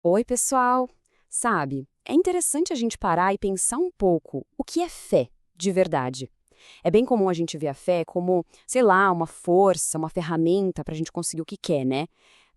Oi, pessoal! Sabe, é interessante a gente parar e pensar um pouco o que é fé, de verdade. É bem comum a gente ver a fé como, sei lá, uma força, uma ferramenta para a gente conseguir o que quer, né?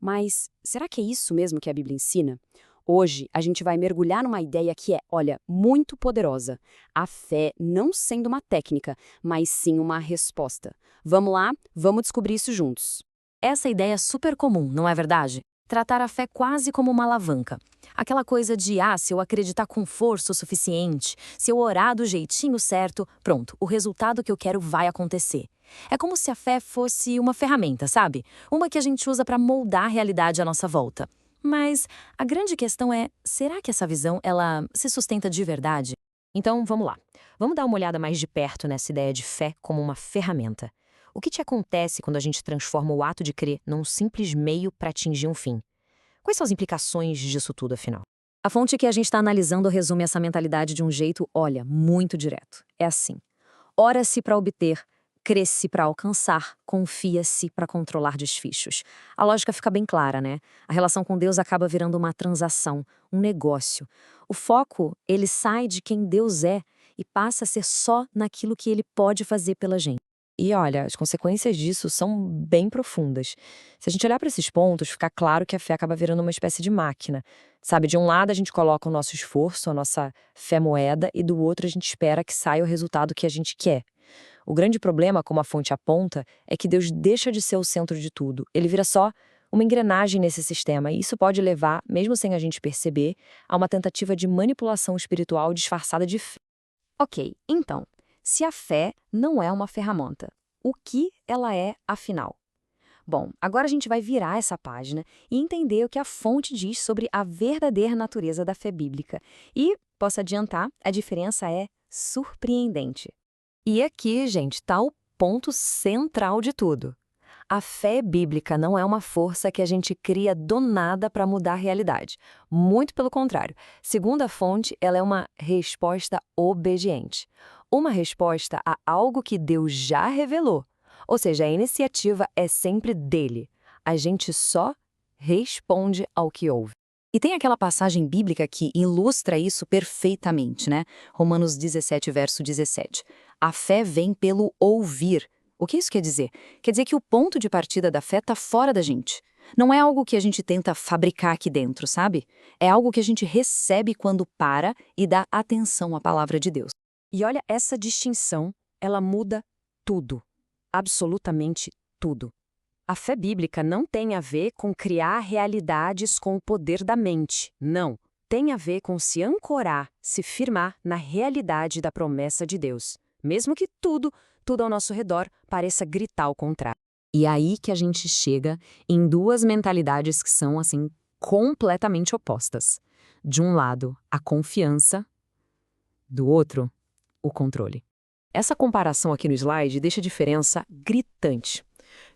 Mas será que é isso mesmo que a Bíblia ensina? Hoje, a gente vai mergulhar numa ideia que é, olha, muito poderosa. A fé não sendo uma técnica, mas sim uma resposta. Vamos lá? Vamos descobrir isso juntos. Essa ideia é super comum, não é verdade? Tratar a fé quase como uma alavanca. Aquela coisa de, se eu acreditar com força o suficiente, se eu orar do jeitinho certo, pronto, o resultado que eu quero vai acontecer. É como se a fé fosse uma ferramenta, sabe? Uma que a gente usa para moldar a realidade à nossa volta. Mas a grande questão é, será que essa visão, ela se sustenta de verdade? Então, vamos lá. Vamos dar uma olhada mais de perto nessa ideia de fé como uma ferramenta. O que te acontece quando a gente transforma o ato de crer num simples meio para atingir um fim? Quais são as implicações disso tudo, afinal? A fonte que a gente está analisando resume essa mentalidade de um jeito, olha, muito direto. É assim: ora-se para obter, crê-se para alcançar, confia-se para controlar desfechos. A lógica fica bem clara, né? A relação com Deus acaba virando uma transação, um negócio. O foco, ele sai de quem Deus é e passa a ser só naquilo que ele pode fazer pela gente. E olha, as consequências disso são bem profundas. Se a gente olhar para esses pontos, fica claro que a fé acaba virando uma espécie de máquina. Sabe, de um lado a gente coloca o nosso esforço, a nossa fé moeda, e do outro a gente espera que saia o resultado que a gente quer. O grande problema, como a fonte aponta, é que Deus deixa de ser o centro de tudo. Ele vira só uma engrenagem nesse sistema, e isso pode levar, mesmo sem a gente perceber, a uma tentativa de manipulação espiritual disfarçada de fé. Ok, então, se a fé não é uma ferramenta, o que ela é, afinal? Bom, agora a gente vai virar essa página e entender o que a fonte diz sobre a verdadeira natureza da fé bíblica. E, posso adiantar, a diferença é surpreendente. E aqui, gente, está o ponto central de tudo. A fé bíblica não é uma força que a gente cria do nada para mudar a realidade. Muito pelo contrário. Segundo a fonte, ela é uma resposta obediente. Uma resposta a algo que Deus já revelou. Ou seja, a iniciativa é sempre dele. A gente só responde ao que ouve. E tem aquela passagem bíblica que ilustra isso perfeitamente, né? Romanos 17, verso 17. A fé vem pelo ouvir. O que isso quer dizer? Quer dizer que o ponto de partida da fé está fora da gente. Não é algo que a gente tenta fabricar aqui dentro, sabe? É algo que a gente recebe quando para e dá atenção à palavra de Deus. E olha, essa distinção, ela muda tudo. Absolutamente tudo. A fé bíblica não tem a ver com criar realidades com o poder da mente. Não. Tem a ver com se ancorar, se firmar na realidade da promessa de Deus. Mesmo que tudo ao nosso redor pareça gritar o contrário. E é aí que a gente chega em duas mentalidades que são, assim, completamente opostas. De um lado, a confiança, do outro, o controle. Essa comparação aqui no slide deixa a diferença gritante.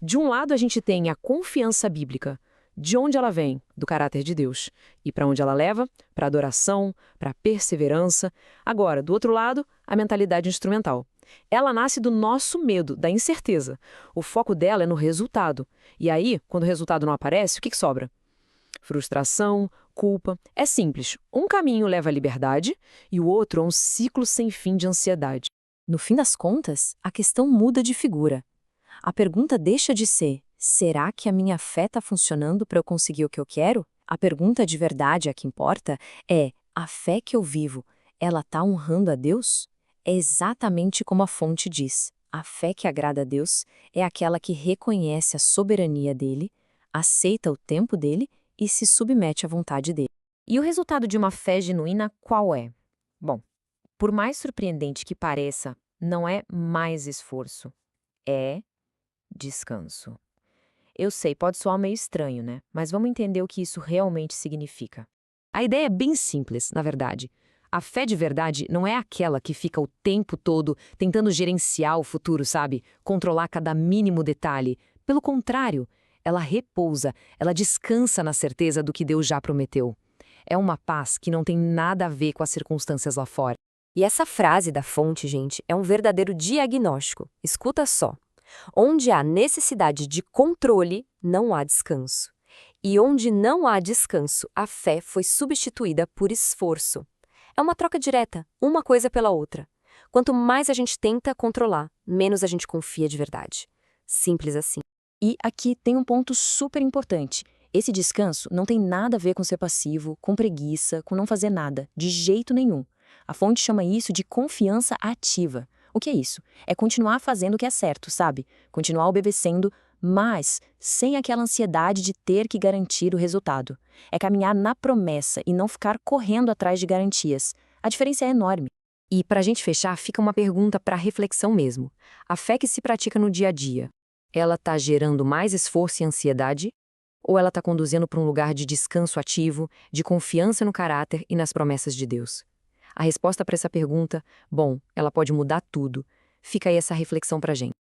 De um lado, a gente tem a confiança bíblica. De onde ela vem? Do caráter de Deus. E para onde ela leva? Para adoração, para perseverança. Agora, do outro lado, a mentalidade instrumental. Ela nasce do nosso medo, da incerteza. O foco dela é no resultado. E aí, quando o resultado não aparece, o que sobra? Frustração, culpa. É simples. Um caminho leva à liberdade e o outro a um ciclo sem fim de ansiedade. No fim das contas, a questão muda de figura. A pergunta deixa de ser: será que a minha fé está funcionando para eu conseguir o que eu quero? A pergunta de verdade, a que importa, é: a fé que eu vivo, ela está honrando a Deus? É exatamente como a fonte diz. A fé que agrada a Deus é aquela que reconhece a soberania dele, aceita o tempo dele e se submete à vontade dele. E o resultado de uma fé genuína qual é? Bom, por mais surpreendente que pareça, não é mais esforço, é descanso. Eu sei, pode soar meio estranho, né? Mas vamos entender o que isso realmente significa. A ideia é bem simples, na verdade. A fé de verdade não é aquela que fica o tempo todo tentando gerenciar o futuro, sabe? Controlar cada mínimo detalhe. Pelo contrário, ela repousa, ela descansa na certeza do que Deus já prometeu. É uma paz que não tem nada a ver com as circunstâncias lá fora. E essa frase da fonte, gente, é um verdadeiro diagnóstico. Escuta só. Onde há necessidade de controle, não há descanso. E onde não há descanso, a fé foi substituída por esforço. É uma troca direta, uma coisa pela outra. Quanto mais a gente tenta controlar, menos a gente confia de verdade. Simples assim. E aqui tem um ponto super importante. Esse descanso não tem nada a ver com ser passivo, com preguiça, com não fazer nada, de jeito nenhum. A fonte chama isso de confiança ativa. O que é isso? É continuar fazendo o que é certo, sabe? Continuar obedecendo, mas sem aquela ansiedade de ter que garantir o resultado. É caminhar na promessa e não ficar correndo atrás de garantias. A diferença é enorme. E para a gente fechar, fica uma pergunta para reflexão mesmo. A fé que se pratica no dia a dia, ela está gerando mais esforço e ansiedade? Ou ela está conduzindo para um lugar de descanso ativo, de confiança no caráter e nas promessas de Deus? A resposta para essa pergunta, bom, ela pode mudar tudo. Fica aí essa reflexão para a gente.